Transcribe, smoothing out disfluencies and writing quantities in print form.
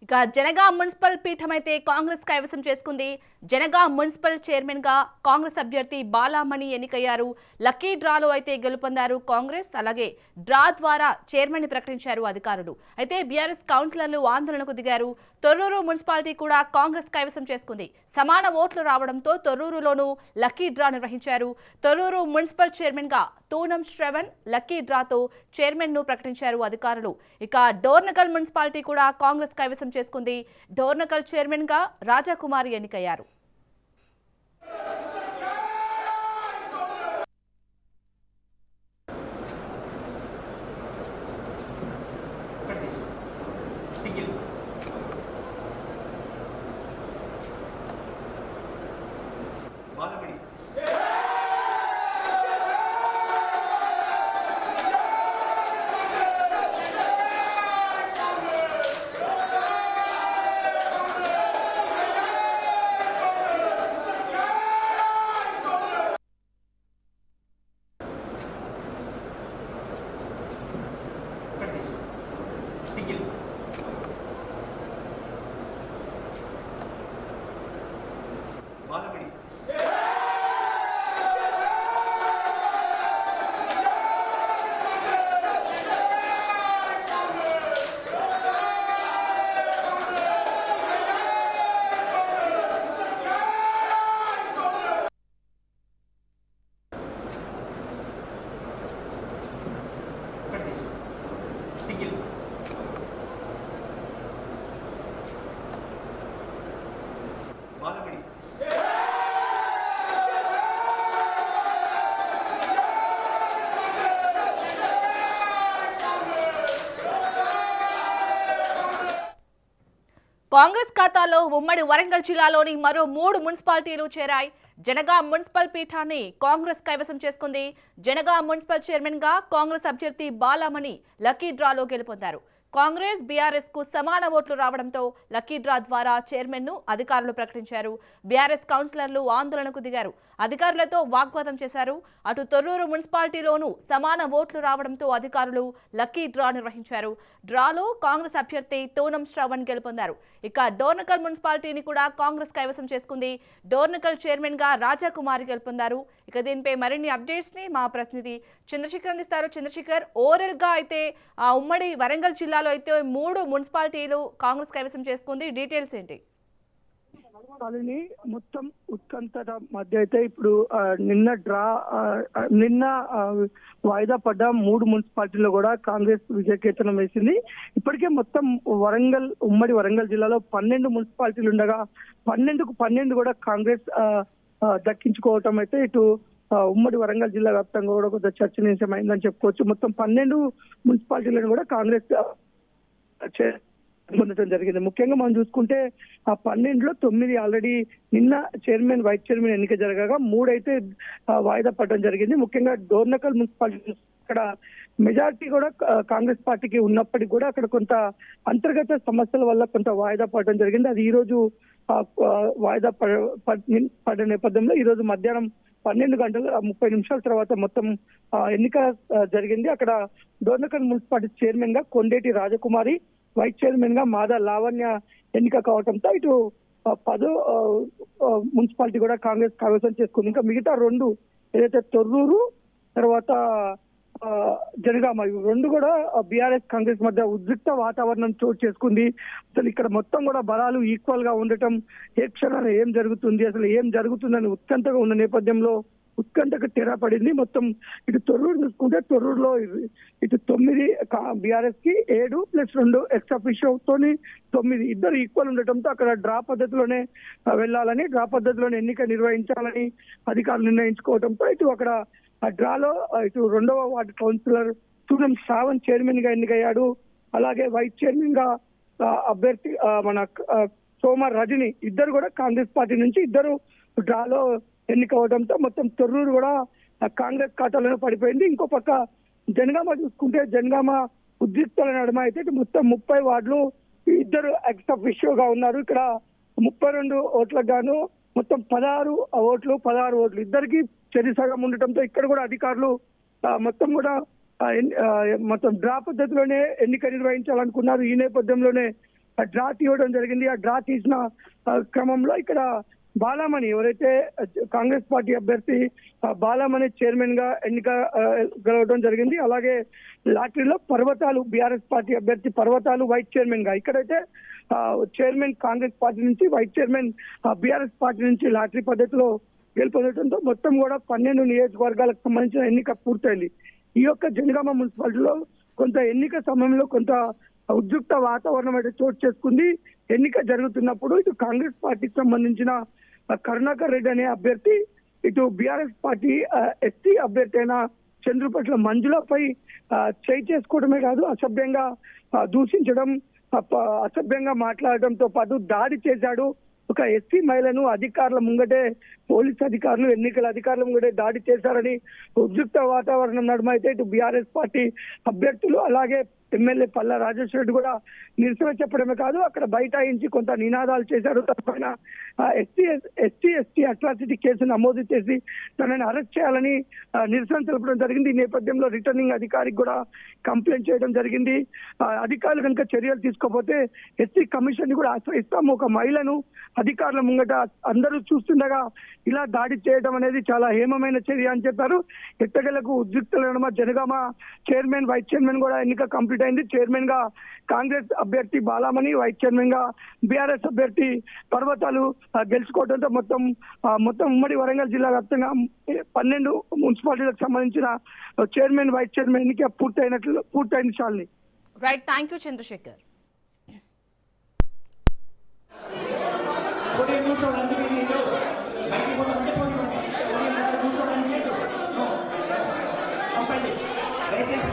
ఇక జనగాం మున్సిపల్ పీఠం అయితే కాంగ్రెస్ కైవసం చేసుకుంది. జనగాం మున్సిపల్ చైర్మన్ గా కాంగ్రెస్ అభ్యర్థి బాలామణి ఎన్నికయ్యారు. లక్కీ డ్రాలో అయితే గెలుపొందారు కాంగ్రెస్. అలాగే డ్రా ద్వారా చైర్మన్ ని ప్రకటించారు అధికారులు. అయితే బీఆర్ఎస్ కౌన్సిలర్లు ఆందోళనకు దిగారు. తొర్రూరు మున్సిపాలిటీ కూడా కాంగ్రెస్ కైవసం చేసుకుంది. సమాన ఓట్లు రావడంతో తొర్రూరులోనూ లక్కీ డ్రా నిర్వహించారు. తొర్రూరు మున్సిపల్ చైర్మన్ గా తూనం శ్రవణ్ లక్కీ డ్రాతో చైర్మన్ ను ప్రకటించారు అధికారులు. ఇక డోర్నకల్ మున్సిపాలిటీ కూడా కాంగ్రెస్ కైవసం చేసుకుంది. డోర్నకల్ చైర్మన్ గా రాజాకుమారి ఎన్నికయ్యారు. కాంగ్రెస్ ఖాతాలో ఉమ్మడి వరంగల్ జిల్లాలోని మరో 3 మున్సిపాలిటీలు చేరాయి. జనగాం మున్సిపల్ పీఠాన్ని కాంగ్రెస్ కైవసం చేసుకుంది. జనగాం మున్సిపల్ చైర్మన్ గా కాంగ్రెస్ అభ్యర్థి బాలామణి లక్కీ డ్రాలో గెలుపొందారు. కాంగ్రెస్ బీఆర్ఎస్ కు సమాన ఓట్లు రావడంతో లక్కీ డ్రా ద్వారా చైర్మన్ ను అధికారులు ప్రకటించారు. బీఆర్ఎస్ కౌన్సిలర్లు ఆందోళనకు దిగారు. అధికారులతో వాగ్వాదం చేశారు. అటు తొర్రూరు మున్సిపాలిటీలోనూ సమాన ఓట్లు రావడంతో అధికారులు లక్కీ డ్రా నిర్వహించారు. డ్రాలో కాంగ్రెస్ అభ్యర్థి తూనం శ్రవణ్ గెలుపొందారు. ఇక డోర్నకల్ మున్సిపాలిటీని కూడా కాంగ్రెస్ కైవసం చేసుకుంది. డోర్నకల్ చైర్మన్ గా రాజాకుమారి గెలుపొందారు. ఇక దీనిపై మరిన్ని అప్డేట్స్ ని మా ప్రతినిధి చంద్రశేఖర్ అందిస్తారు. చంద్రశేఖర్, ఓవరాల్ గా అయితే ఉమ్మడి వరంగల్ జిల్లాలో అయితే 3 మున్సిపాలిటీలు కాంగ్రెస్ కైవసం చేసుకుంది. డీటెయిల్స్ ఏంటి? మొత్తం ఉత్కంఠ మధ్య అయితే ఇప్పుడు నిన్న వాయిదా పడ్డ 3 మున్సిపాలిటీలో కూడా కాంగ్రెస్ విజయకేతనం వేసింది. ఇప్పటికే మొత్తం ఉమ్మడి వరంగల్ జిల్లాలో 12 మున్సిపాలిటీలు ఉండగా 12కు 12 కూడా కాంగ్రెస్ దక్కించుకోవటం అయితే ఇటు ఉమ్మడి వరంగల్ జిల్లా వ్యాప్తంగా కూడా కొంత చర్చనీయాంశమైందని చెప్పుకోవచ్చు. మొత్తం 12 మున్సిపాలిటీలను కూడా కాంగ్రెస్ పొందడం జరిగింది. ముఖ్యంగా మనం చూసుకుంటే ఆ 12లో 9 ఆల్రెడీ నిన్న చైర్మన్ వైస్ చైర్మన్ ఎన్నిక జరగగా 3 అయితే వాయిదా పడడం జరిగింది. ముఖ్యంగా డోర్నకల్ మున్సిపాలిటీ అక్కడ మెజార్టీ కూడా కాంగ్రెస్ పార్టీకి ఉన్నప్పటికీ కూడా అక్కడ కొంత అంతర్గత సమస్యల వల్ల కొంత వాయిదా పడడం జరిగింది. అది ఈ రోజు వాయిదా పడ్డ నేపథ్యంలో ఈ రోజు మధ్యాహ్నం 12 గంటల 30 నిమిషాల తర్వాత మొత్తం ఎన్నిక జరిగింది. అక్కడ డోర్నకల్ మున్సిపాలిటీ చైర్మన్ గా కొండేటి రాజకుమారి, వైస్ చైర్మన్ గా మాదా లావణ్య ఎన్నిక కావడంతో ఇటు 10 మున్సిపాలిటీ కూడా కాంగ్రెస్ కైవసం చేసుకుంది. ఇంకా మిగతా 2 ఏదైతే తొర్రూరు తర్వాత జనగామ, 2 కూడా బీఆర్ఎస్ కాంగ్రెస్ మధ్య ఉద్రిక్త వాతావరణం చోటు చేసుకుంది. అసలు ఇక్కడ మొత్తం కూడా బలాలు ఈక్వల్ గా ఉండటం, ఏ క్షణాలు ఏం జరుగుతుంది, అసలు ఏం జరుగుతుందని ఉత్కంఠగా ఉన్న నేపథ్యంలో ఉత్కంఠకు తెరపడింది. మొత్తం ఇటు తొర్రూరు చూసుకుంటే తొర్రూరులో ఇటు 9 బీఆర్ఎస్ కి 7 + 2 ఎక్స్ అఫీషియో తోని 9 ఇద్దరు ఈక్వల్ ఉండటంతో అక్కడ డ్రా పద్ధతిలోనే వెళ్ళాలని, డ్రా పద్ధతిలోనే ఎన్నిక నిర్వహించాలని అధికారులు నిర్ణయించుకోవడంతో ఇటు అక్కడ ఆ డ్రాలో ఇటు 2వ వార్డు కౌన్సిలర్ తూనం శ్రావణ్ చైర్మన్ గా ఎన్నికయ్యాడు. అలాగే వైస్ చైర్మన్ గా అభ్యర్థి మన సోమ రజని ఇద్దరు కూడా కాంగ్రెస్ పార్టీ నుంచి ఇద్దరు డ్రాలో ఎన్నికవడంతో మొత్తం తొర్రూరు కూడా కాంగ్రెస్ ఖాతాలోనే పడిపోయింది. ఇంకో పక్క జనగామ చూసుకుంటే జనగామ ఉద్రిక్తల నడుమ అయితే మొత్తం 30 వార్డులు ఇద్దరు ఎక్స్ అఫీషియోగా ఉన్నారు. ఇక్కడ 32 ఓట్లకు గాను మొత్తం 16 ఓట్లు ఇద్దరికి చెరిసగం ఉండటంతో ఇక్కడ కూడా అధికారులు మొత్తం కూడా మొత్తం డ్రా పద్ధతిలోనే ఎన్నిక నిర్వహించాలనుకున్నారు. ఈ నేపథ్యంలోనే డ్రా తీయడం జరిగింది. ఆ డ్రా తీసిన క్రమంలో ఇక్కడ బాలామణి ఎవరైతే కాంగ్రెస్ పార్టీ అభ్యర్థి బాలామణి చైర్మన్ గా ఎన్నిక గెలవడం జరిగింది. అలాగే లాటరీలో పర్వతాలు బీఆర్ఎస్ పార్టీ అభ్యర్థి పర్వతాలు వైస్ చైర్మన్ గా, ఇక్కడైతే చైర్మన్ కాంగ్రెస్ పార్టీ నుంచి, వైస్ చైర్మన్ బీఆర్ఎస్ పార్టీ నుంచి లాటరీ పద్ధతిలో గెలుపొందడంతో మొత్తం కూడా 12 నియోజకవర్గాలకు సంబంధించిన ఎన్నిక పూర్తయింది. ఈ యొక్క జనగామ మున్సిపాలిటీలో కొంత ఎన్నిక సమయంలో కొంత ఉద్రిక్త వాతావరణం అయితే చోటు చేసుకుంది. ఎన్నిక జరుగుతున్నప్పుడు ఇటు కాంగ్రెస్ పార్టీకి సంబంధించిన కరుణాకర్ రెడ్డి అనే అభ్యర్థి, ఇటు బీఆర్ఎస్ పార్టీ ఎస్టీ అభ్యర్థి అయిన చంద్రపట్ల మంజులపై చేయి చేసుకోవడమే కాదు అసభ్యంగా దూషించడం, అసభ్యంగా మాట్లాడడంతో పాటు దాడి చేశాడు. ఒక ఎస్సీ మహిళను అధికారుల ముంగటే, పోలీస్ అధికారులు ఎన్నికల అధికారుల ముంగటే దాడి చేశారని ఉద్రిక్త వాతావరణం నడుమ అయితే ఇటు బీఆర్ఎస్ పార్టీ అభ్యర్థులు అలాగే ఎమ్మెల్యే పల్లా రాజేశ్వర రెడ్డి కూడా నిరసన చెప్పడమే కాదు అక్కడ బైఠాయించి కొంత నినాదాలు చేశారు. తప్పైన ఎస్టీ అట్రాసిటీ కేసు నమోదు చేసి తనని అరెస్ట్ చేయాలని నిరసన తెలపడం జరిగింది. ఈ నేపథ్యంలో రిటర్నింగ్ అధికారికి కూడా కంప్లైంట్ చేయడం జరిగింది. అధికారులు కనుక చర్యలు తీసుకోకపోతే ఎస్సీ కమిషన్ ని కూడా ఆశ్రయిస్తాము. ఒక మహిళను అధికారుల ముంగట అందరూ చూస్తుండగా ఇలా దాడి చేయడం అనేది చాలా హేమమైన చర్య అని చెప్పారు. ఎట్టగలకు ఉద్రిక్తుల నడుమ జనగామ చైర్మన్ వైస్ చైర్మన్ కూడా ఎన్నిక కంప్లీట్ అయింది. చైర్మన్ గా కాంగ్రెస్ అభ్యర్థి బాలామణి, వైస్ చైర్మన్ గా బీఆర్ఎస్ అభ్యర్థి పర్వతాలు గెలుచుకోవడంతో మొత్తం ఉమ్మడి వరంగల్ జిల్లా వ్యాప్తంగా 12 మున్సిపాలిటీలకు సంబంధించిన చైర్మన్ వైస్ చైర్మన్ ఎన్నిక పూర్తయింది. Shalini. Right, thank you Chandrashekar. దయచేసి